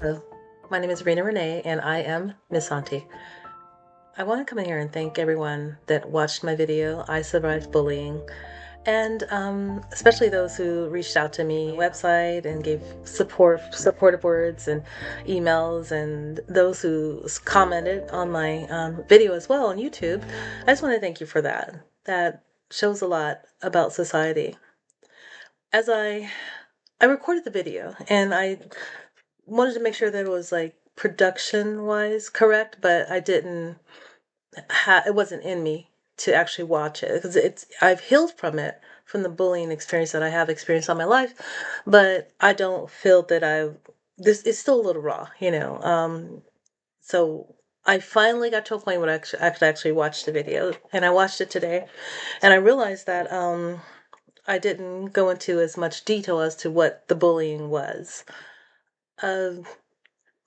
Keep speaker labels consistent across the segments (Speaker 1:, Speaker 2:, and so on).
Speaker 1: Hello, my name is Rena Renee, and I am Miss Auntie. I want to come in here and thank everyone that watched my video, I Survived Bullying, and especially those who reached out to me on my website and gave supportive words and emails, and those who commented on my video as well on YouTube. I just want to thank you for that. That shows a lot about society. As I recorded the video, and I wanted to make sure that it was like production wise correct, but I didn't it wasn't in me to actually watch it because I've healed from it, from the bullying experience that I have experienced all my life, but I don't feel that this is still a little raw. So I finally got to a point where I could actually watch the video, and I watched it today, and I realized that I didn't go into as much detail as to what the bullying was. Uh,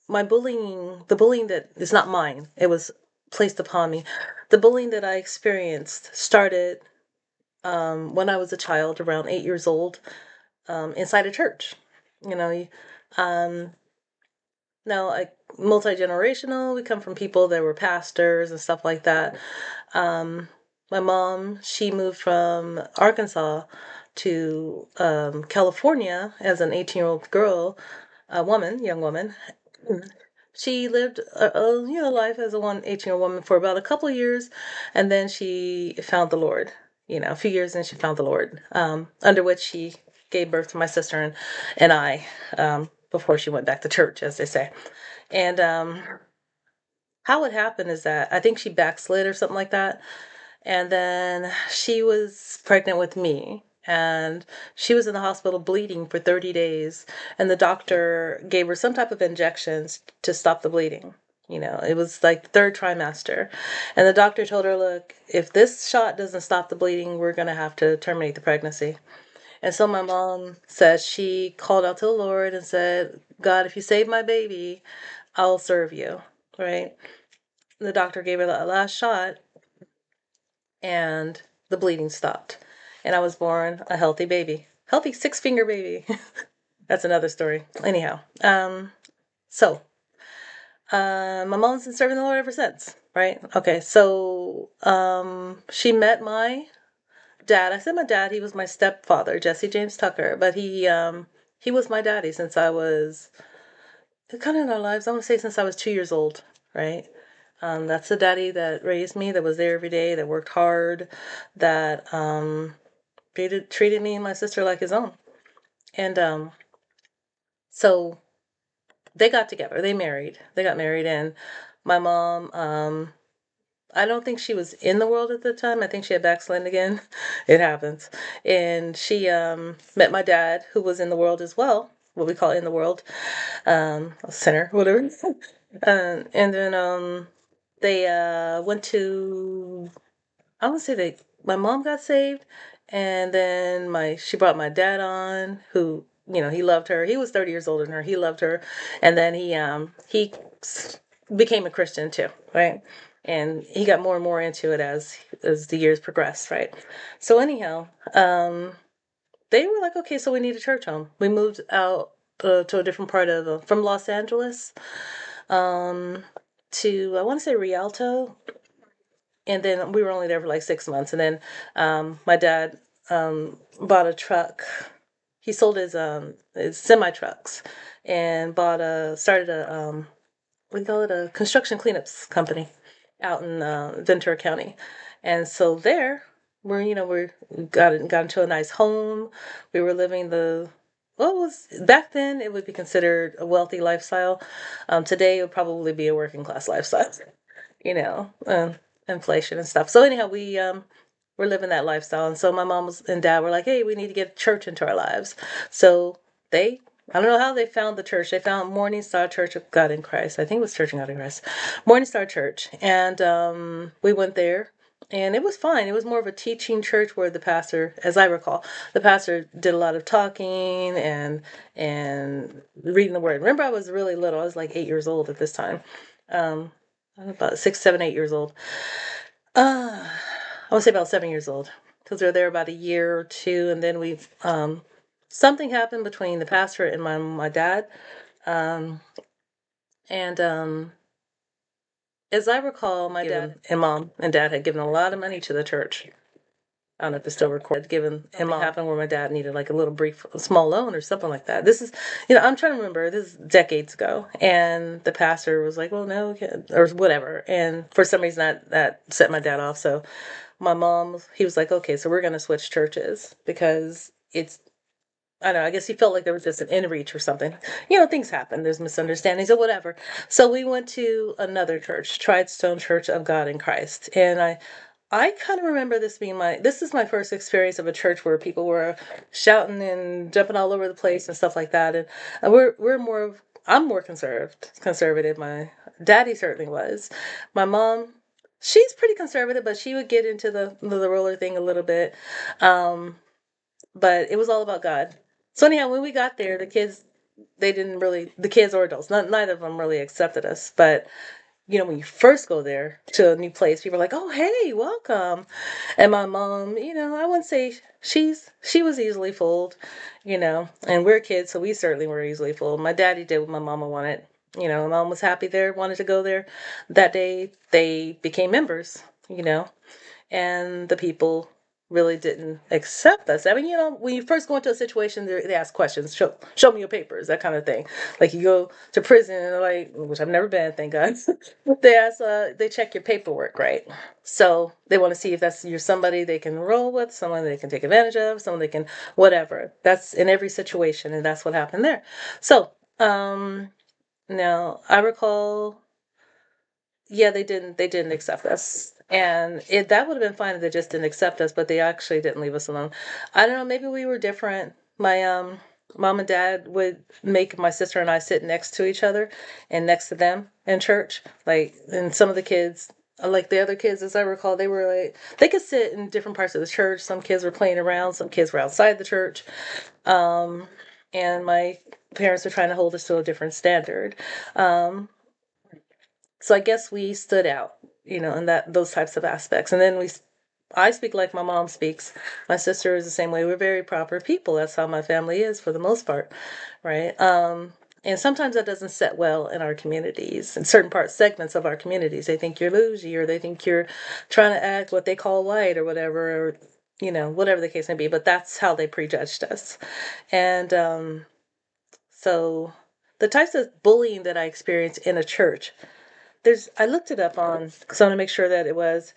Speaker 1: the bullying that is not mine, it was placed upon me. The bullying that I experienced started when I was a child, around 8 years old, inside a church. You know, um, now like multi generational. We come from people that were pastors and stuff like that. My mom, she moved from Arkansas to California as an 18-year-old girl, young woman. She lived a life as a 18-year-old woman for about a couple of years, and then she found the Lord. A few years, and she found the Lord, under which she gave birth to my sister and I, before she went back to church, as they say. And how it happened is that I think she backslid or something like that, and then she was pregnant with me. And she was in the hospital bleeding for 30 days. And the doctor gave her some type of injections to stop the bleeding. It was like the third trimester. And the doctor told her, look, if this shot doesn't stop the bleeding, we're going to have to terminate the pregnancy. And so my mom says she called out to the Lord and said, God, if you save my baby, I'll serve you. Right? The doctor gave her that last shot, and the bleeding stopped. And I was born a healthy baby. Healthy six-finger baby. That's another story. Anyhow, so my mom's been serving the Lord ever since, right? Okay, so she met my dad. I said my dad, he was my stepfather, Jesse James Tucker, but he was my daddy since I was kind of in our lives. I want to say since I was 2 years old, right? That's the daddy that raised me, that was there every day, that worked hard, that treated me and my sister like his own. And so they got together. They married. They got married, and my mom, I don't think she was in the world at the time. I think she had backslidden again. It happens. And she met my dad, who was in the world as well, what we call in the world, a sinner, whatever. And then they went to, I would say my mom got saved, and then she brought my dad on, who, he loved her. He was 30 years older than her. He loved her. And then he became a Christian too, right? And he got more and more into it as the years progressed, right? So anyhow, they were like, okay, so we need a church home. We moved out to a different part of from Los Angeles, to, I want to say, Rialto. And then we were only there for like 6 months. And then my dad bought a truck. He sold his semi trucks and started a we call it a construction cleanups company out in Ventura County. And so there, we got into a nice home. We were living well, it was back then it would be considered a wealthy lifestyle. Today it would probably be a working class lifestyle. You know, inflation and stuff. So anyhow, we're living that lifestyle, and so my mom and dad were like, "Hey, we need to get church into our lives." So I don't know how they found the church. They found Morning Star Church of God in Christ. I think it was Church of God in Christ, Morning Star Church, and we went there. And it was fine. It was more of a teaching church where the pastor, as I recall, the pastor did a lot of talking and reading the word. Remember, I was really little. I was like 8 years old at this time. I'm about 6, 7, 8 years old. I would say about 7 years old, because we were there about a year or two, and then something happened between the pastor and my dad. Um, And as I recall, my dad and mom and dad had given a lot of money to the church. I don't know if it's still recorded. Given something happened where my dad needed like a little brief, small loan or something like that. This is, I'm trying to remember. This is decades ago, and the pastor was like, "Well, no, or whatever." And for some reason, that set my dad off. So my mom, he was like, "Okay, so we're gonna switch churches because it's." I don't know. I guess he felt like there was just an in reach or something. Things happen. There's misunderstandings or whatever. So we went to another church, Tridestone Church of God in Christ, and I kind of remember this is my first experience of a church where people were shouting and jumping all over the place and stuff like that. And I'm more conservative. My daddy certainly was. My mom, she's pretty conservative, but she would get into the roller thing a little bit. But it was all about God. So anyhow, when we got there, the kids or adults, neither of them really accepted us. But when you first go there to a new place, people are like, "Oh, hey, welcome." And my mom, I wouldn't say she was easily fooled, and we're kids, so we certainly were easily fooled. My daddy did what my mama wanted. My mom was happy there, wanted to go there. That day, they became members, and the people really didn't accept us. I mean, when you first go into a situation, they ask questions, show me your papers, that kind of thing. Like you go to prison, and like, which I've never been, thank God. They check your paperwork, right? So they want to see if you're somebody they can roll with, someone they can take advantage of, someone they can, whatever. That's in every situation, and that's what happened there. So, now I recall, yeah, they didn't accept us. And that would have been fine if they just didn't accept us, but they actually didn't leave us alone. I don't know, maybe we were different. My mom and dad would make my sister and I sit next to each other and next to them in church. Like, and some of the kids, like the other kids, as I recall, they were like, they could sit in different parts of the church. Some kids were playing around, some kids were outside the church. Um, and my parents were trying to hold us to a different standard. Um, so I guess we stood out, in those types of aspects. And then I speak like my mom speaks. My sister is the same way. We're very proper people. That's how my family is for the most part, right? And sometimes that doesn't set well in our communities, in certain segments of our communities. They think you're bougie, or they think you're trying to act what they call white or whatever, or whatever the case may be. But that's how they prejudged us. And so the types of bullying that I experienced in a church, I looked it up on, because I want to make sure that it was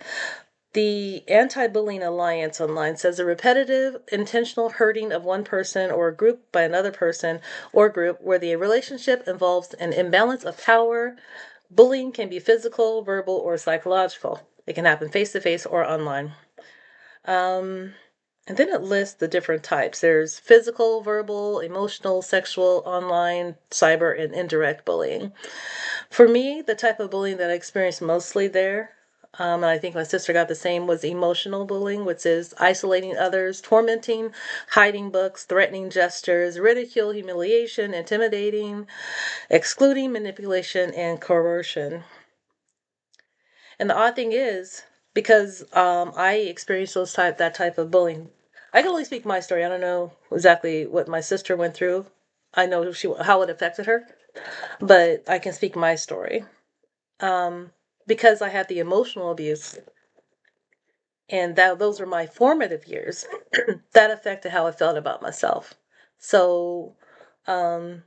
Speaker 1: the Anti-Bullying Alliance online says a repetitive, intentional hurting of one person or a group by another person or group where the relationship involves an imbalance of power. Bullying can be physical, verbal, or psychological. It can happen face to face or online. And then it lists the different types. There's physical, verbal, emotional, sexual, online, cyber, and indirect bullying. For me, the type of bullying that I experienced mostly there, and I think my sister got the same, was emotional bullying, which is isolating others, tormenting, hiding books, threatening gestures, ridicule, humiliation, intimidating, excluding, manipulation, and coercion. And the odd thing is, because I experienced that type of bullying, I can only speak my story. I don't know exactly what my sister went through. I know how it affected her, but I can speak my story. Because I had the emotional abuse, and those were my formative years, that affected how I felt about myself. So, um,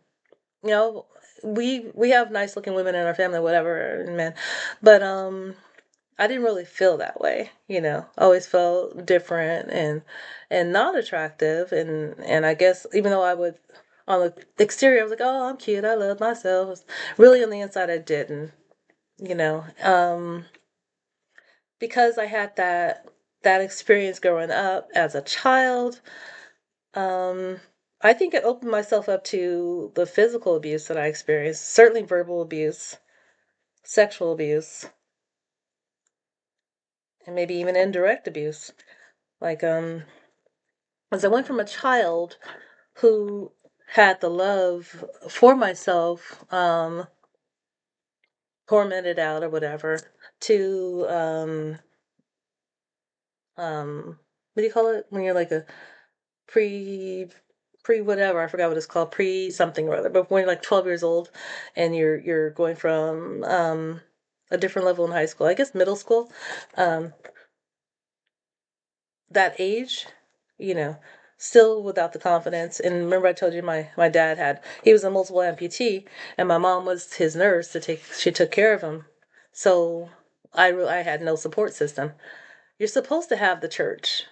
Speaker 1: you know, we have nice looking women in our family, whatever, and men, but I didn't really feel that way. I always felt different and not attractive, and I guess even though I would, on the exterior, I was like, oh, I'm cute, I love myself. Really, on the inside, I didn't. You know, because I had that experience growing up as a child, um, I think it opened myself up to the physical abuse that I experienced, certainly verbal abuse, sexual abuse, and maybe even indirect abuse. Like, as I went from a child who had the love for myself, tormented out or whatever, to what do you call it when you're like a pre pre whatever, I forgot what it's called, pre something or other, but when you're like 12 years old and you're going from a different level in high school, I guess middle school, um, that age, you know, still without the confidence. And remember, I told you my dad he was a multiple amputee, and my mom was his nurse she took care of him. So I had no support system. You're supposed to have the church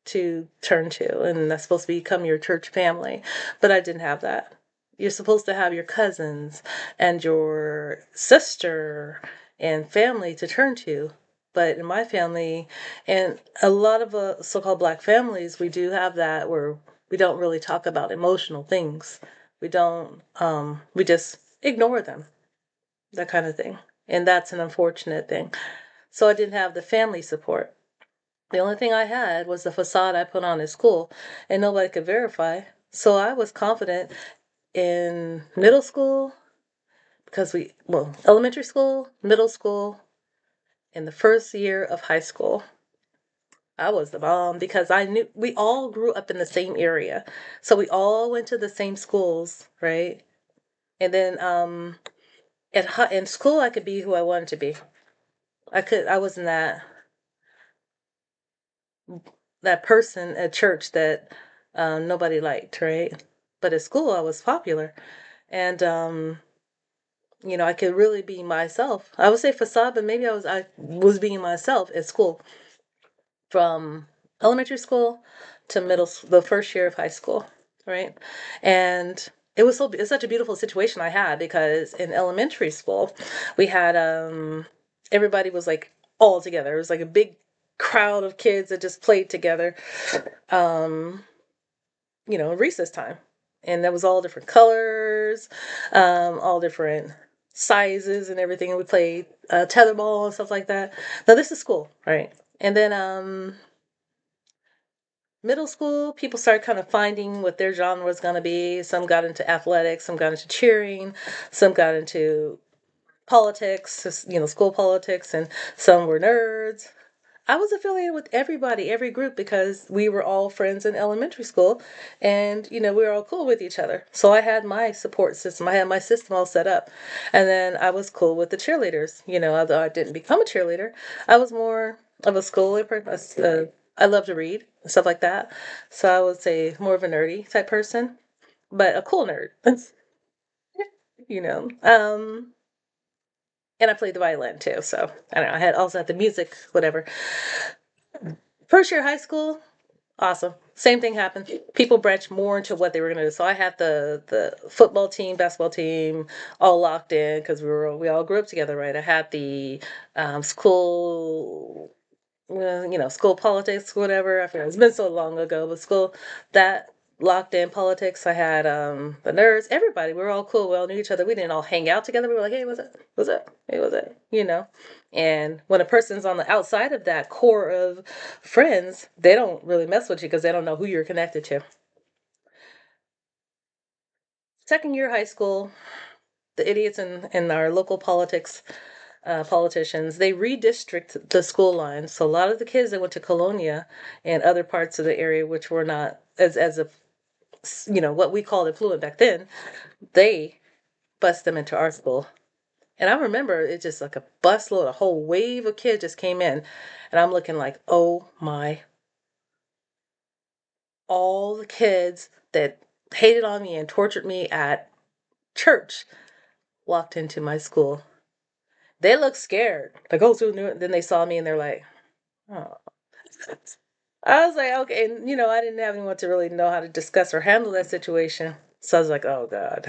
Speaker 1: to turn to, and that's supposed to become your church family, but I didn't have that. You're supposed to have your cousins and your sister and family to turn to. But in my family, and a lot of so-called black families, we do have that where we don't really talk about emotional things. We don't, we just ignore them, that kind of thing. And that's an unfortunate thing. So I didn't have the family support. The only thing I had was the facade I put on at school, and nobody could verify. So I was confident in middle school because elementary school, middle school, and the first year of high school. I was the bomb because I knew we all grew up in the same area. So we all went to the same schools, right? And then in school I could be who I wanted to be. I wasn't that person at church that nobody liked, right? But at school I was popular. And I could really be myself. I would say facade, but maybe I was being myself at school from elementary school to the first year of high school, right? And it's such a beautiful situation I had because in elementary school we had everybody was like all together. It was like a big crowd of kids that just played together. Um, recess time. And that was all different colors, all different sizes and everything. And we played tetherball and stuff like that. Now this is school, right? And then middle school, people started kind of finding what their genre was going to be. Some got into athletics, some got into cheering, some got into politics, school politics, and some were nerds. I was affiliated with everybody, every group, because we were all friends in elementary school and, we were all cool with each other. So I had my support system. I had my system all set up. And then I was cool with the cheerleaders. Although I didn't become a cheerleader, I was more of a school. I love to read and stuff like that. So I would say more of a nerdy type person, but a cool nerd, you know. And I played the violin too. So I don't know. I also had the music, whatever. First year of high school, awesome. Same thing happened. People branched more into what they were going to do. So I had the football team, basketball team, all locked in because we all grew up together, right? I had the school, school politics, whatever. I forget. It's been so long ago, but school that locked in politics. I had the nerds, everybody. We were all cool. We all knew each other. We didn't all hang out together. We were like, hey, what's up? What's up? Hey, what's up? And when a person's on the outside of that core of friends, they don't really mess with you because they don't know who you're connected to. Second year of high school, the idiots in our local politicians, they redistrict the school lines. So a lot of the kids that went to Colonia and other parts of the area, which were not as a what we called affluent back then, they bust them into our school. And I remember it just like a busload, a whole wave of kids just came in. And I'm looking like, oh my, all the kids that hated on me and tortured me at church walked into my school. They looked scared. Like, oh, so then they saw me and they're like, oh. I was like, okay. And, I didn't have anyone to really know how to discuss or handle that situation. So I was like, oh, God.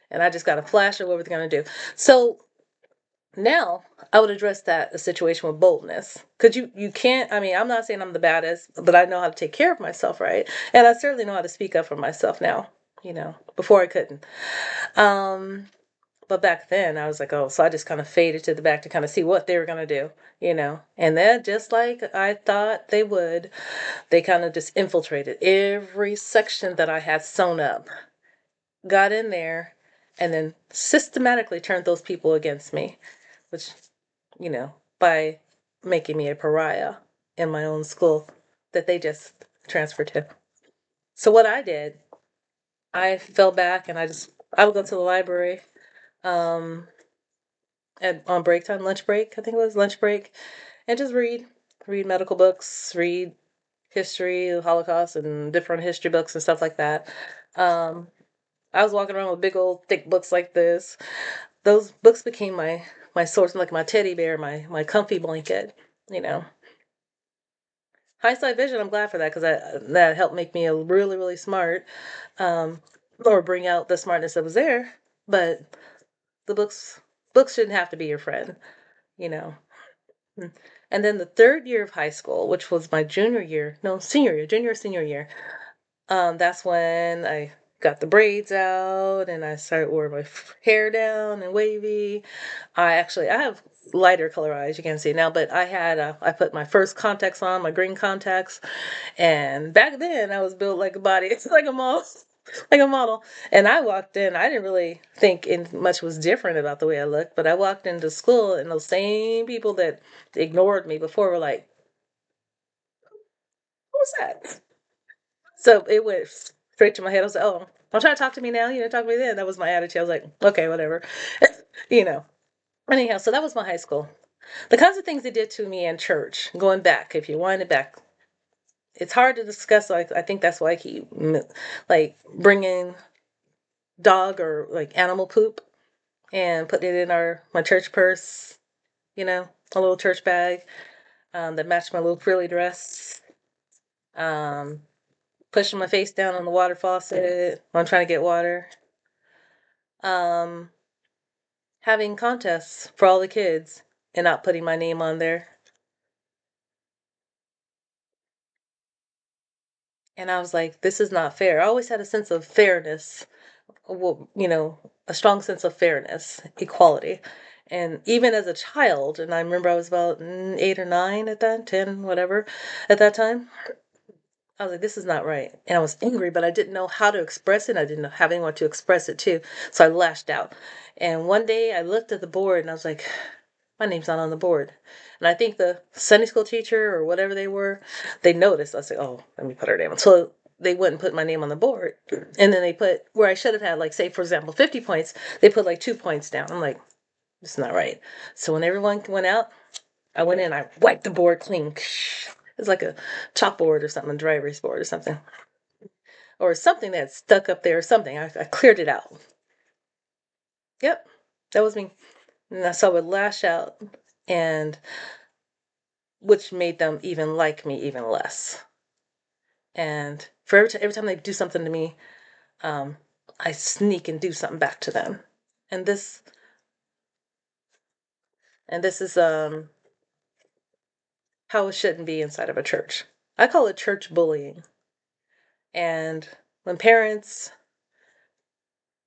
Speaker 1: And I just got a flash of what we're going to do. So now I would address that situation with boldness. Because you can't, I mean, I'm not saying I'm the baddest, but I know how to take care of myself, right? And I certainly know how to speak up for myself now, before I couldn't. But back then I was like, oh, so I just kind of faded to the back to kind of see what they were going to do. And then just like I thought they would, they kind of just infiltrated every section that I had sewn up, got in there, and then systematically turned those people against me, which, by making me a pariah in my own school that they just transferred to. So what I did I fell back and I would go to the library um, on break time, lunch break, I think it was lunch break, and just read medical books, read history, the Holocaust, and different history books and stuff like that. Um, I was walking around with big old thick books like this. Those books became my source, like my teddy bear, my comfy blanket. You know, hindsight vision. I'm glad for that because that helped make me a really smart, um, or bring out the smartness that was there. But the books shouldn't have to be your friend. You know. Mm. And then the third year of high school, which was my junior year, no, senior year, junior senior year, that's when I got the braids out and I started wearing my hair down and wavy. I have lighter color eyes, you can't see it now, but I put my first contacts on, my green contacts, and back then I was built like a body. It's like a model. Like a model. And I walked in, I didn't really think much was different about the way I looked, but I walked into school and those same people that ignored me before were like, "Who's that?" So it went straight to my head. I was like, "Oh, don't try to talk to me now. You didn't talk to me then." That was my attitude. I was like, "Okay, whatever." you know. Anyhow, so that was my high school. The kinds of things they did to me in church, going back, if you wind it back, it's hard to discuss. Like I think that's why I keep like bringing dog or like animal poop and putting it in our my church purse. You know, a little church bag that matched my little frilly dress. Um, Pushing my face down on the water faucet when I'm trying to get water. Um, Having contests for all the kids and not putting my name on there. And I was like, this is not fair. I always had a sense of fairness, well, a strong sense of fairness, equality. And even as a child, and I remember I was about 8 or 9 at that, 10, whatever, at that time, I was like, this is not right. And I was angry, but I didn't know how to express it. I didn't have anyone to express it to. So I lashed out. And one day I looked at the board and I was like, my name's not on the board. And I think the Sunday school teacher or whatever they were, they noticed. I said, oh, let me put her name. So they wouldn't put my name on the board. And then they put where I should have had, like, say, for example, 50 points, they put like 2 points down. I'm like, it's not right. So when everyone went out, I went in, I wiped the board clean. It's like a chalkboard or something, a dry erase board or something. Or something that stuck up there or something. I cleared it out. Yep, that was me. And so I would lash out, and which made them even like me even less. And for every time they do something to me, um, I sneak and do something back to them. And this is how it shouldn't be inside of a church. I call it church bullying. And when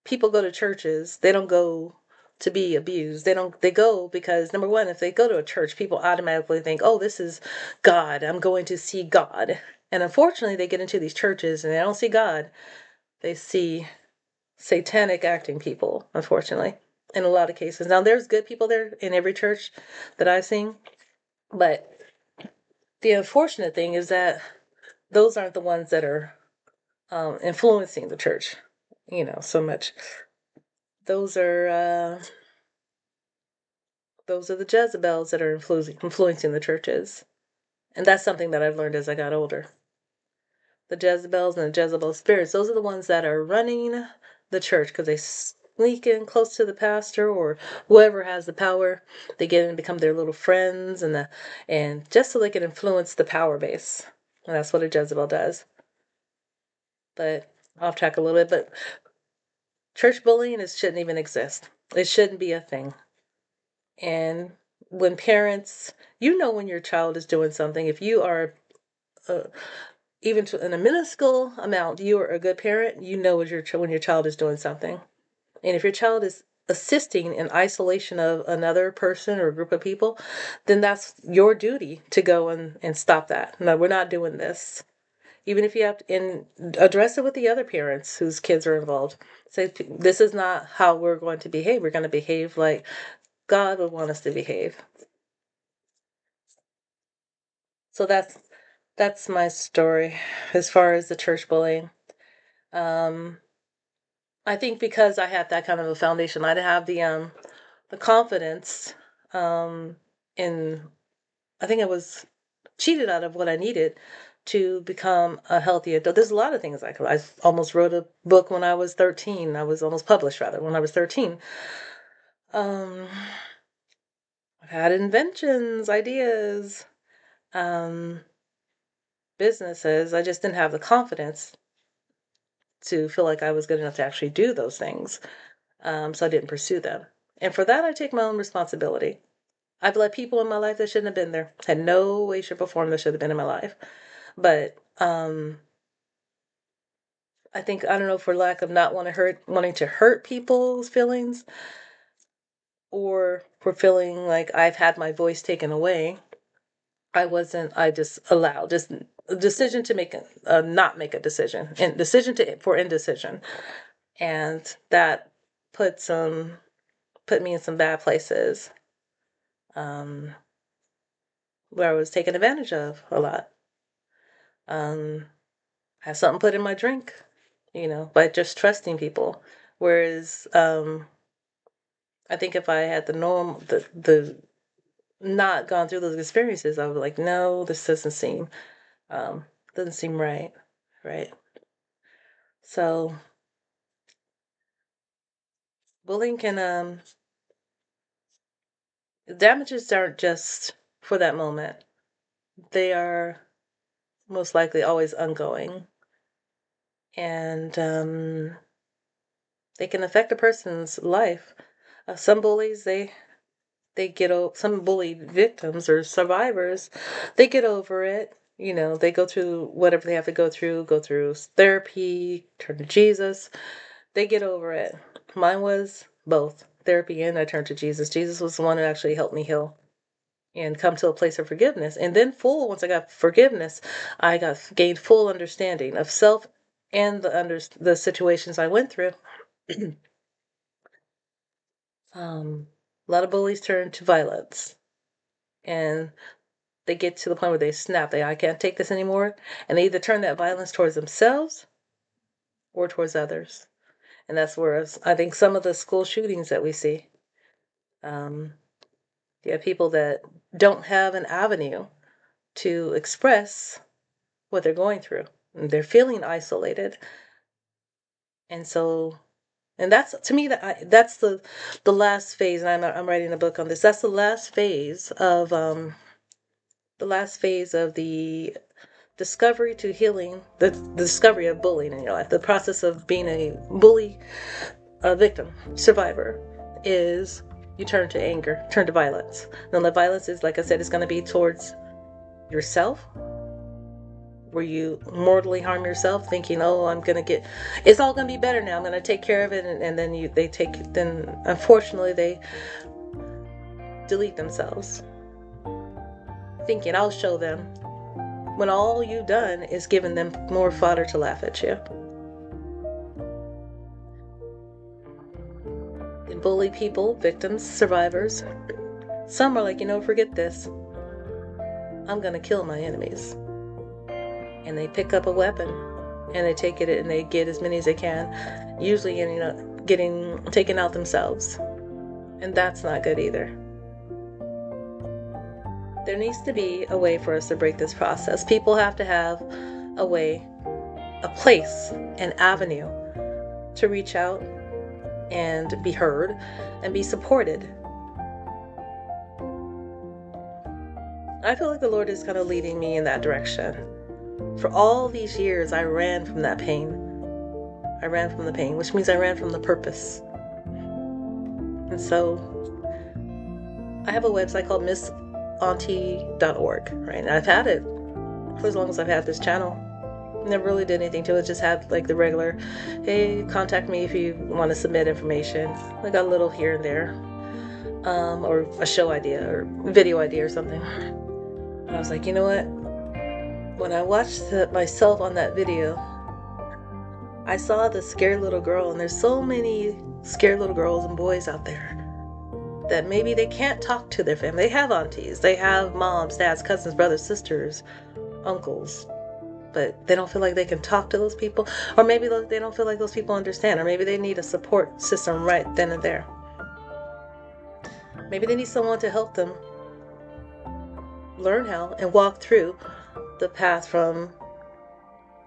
Speaker 1: people go to churches, they don't go to be abused. They go because, number one, if they go to a church, people automatically think, oh, this is God. I'm going to see God. And unfortunately, they get into these churches and they don't see God. They see satanic acting people, unfortunately, in a lot of cases. Now, there's good people there in every church that I've seen, but the unfortunate thing is that those aren't the ones that are influencing the church, so much. Those are those are the Jezebels that are influencing the churches, and that's something that I've learned as I got older. The Jezebels and the Jezebel spirits, those are the ones that are running the church because they sneak in close to the pastor or whoever has the power. They get in and become their little friends, and just so they can influence the power base. And that's what a Jezebel does. But off track a little bit, but church bullying shouldn't even exist. It shouldn't be a thing. And when parents, when your child is doing something, if you are uh, even in a minuscule amount, you are a good parent, when your child is doing something. And if your child is assisting in isolation of another person or a group of people, then that's your duty to go and stop that. No, we're not doing this. Even if you have to address it with the other parents whose kids are involved. Say, this is not how we're going to behave. We're going to behave like God would want us to behave. So that's my story as far as the church bullying. Um, I think because I had that kind of a foundation, I'd have the confidence in, I think I was cheated out of what I needed to become a healthy adult. There's a lot of things I almost wrote a book when I was 13. I was almost published rather when I was 13. Um, I've had inventions, ideas, um, businesses. I just didn't have the confidence to feel like I was good enough to actually do those things. So I didn't pursue them. And for that, I take my own responsibility. I've let people in my life that shouldn't have been there. Had no way, shape, or form that should have been in my life. But I think, I don't know, for lack of not wanting to hurt people's feelings, or for feeling like I've had my voice taken away, I just allowed, just a decision to make not make a decision, and decision for indecision. And that put me in some bad places, um, where I was taken advantage of a lot. Have something put in my drink, by just trusting people. Whereas, I think if I had the not gone through those experiences, I was like, no, this doesn't seem right. Right. So bullying can, damages aren't just for that moment. They are most likely always ongoing. And, they can affect a person's life. Some bullies, some bullied victims or survivors, they get over it. They go through whatever they have to go through therapy, turn to Jesus. They get over it. Mine was both therapy and I turned to Jesus. Jesus was the one who actually helped me heal and come to a place of forgiveness. And then once I got forgiveness, I gained full understanding of self and the situations I went through. A lot of bullies turn to violence, and they get to the point where they snap. I can't take this anymore. And they either turn that violence towards themselves or towards others. And that's where I think some of the school shootings that we see, you have people that don't have an avenue to express what they're going through. They're feeling isolated. And so, and that's, to me, that's the last phase. And I'm writing a book on this. That's the last phase of the discovery to healing, the discovery of bullying in your life, the process of being a bully, a victim, survivor, is you turn to anger, turn to violence. And the violence is, like I said, is going to be towards yourself, where you mortally harm yourself, thinking, "Oh, it's all going to be better now. I'm going to take care of it," and then then unfortunately they delete themselves, thinking, "I'll show them," when all you've done is given them more fodder to laugh at you. And bully people, victims, survivors, some are like, forget this. I'm going to kill my enemies. And they pick up a weapon and they take it and they get as many as they can, usually ending up getting taken out themselves. And that's not good either. There needs to be a way for us to break this process. People have to have a way, a place, an avenue to reach out and be heard and be supported. I feel like the Lord is kind of leading me in that direction. For all these years, I ran from that pain. I ran from the pain, which means I ran from the purpose. And so I have a website called missauntie.org, right? And I've had it for as long as I've had this channel. Never really did anything to it. Just had like the regular, hey, contact me if you want to submit information. I got a little here and there, or a show idea or video idea or something. And I was like, you know what? When I watched myself on that video, I saw the scared little girl, and there's so many scared little girls and boys out there that maybe they can't talk to their family. They have aunties, they have moms, dads, cousins, brothers, sisters, uncles, but they don't feel like they can talk to those people, or maybe they don't feel like those people understand, or maybe they need a support system right then and there. Maybe they need someone to help them learn how and walk through the path from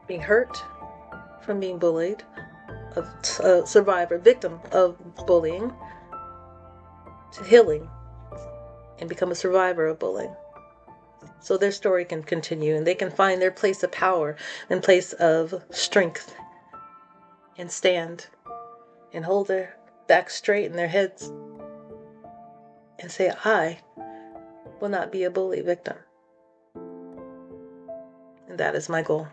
Speaker 1: being hurt, from being bullied, a survivor, victim of bullying, to healing and become a survivor of bullying. So their story can continue and they can find their place of power and place of strength and stand and hold their back straight and their heads and say, I will not be a bully victim. And that is my goal.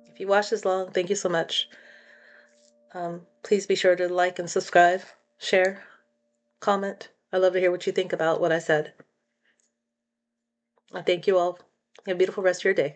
Speaker 1: If you watched this long, thank you so much. Please be sure to like and subscribe, share, comment. I'd love to hear what you think about what I said. I thank you all. Have a beautiful rest of your day.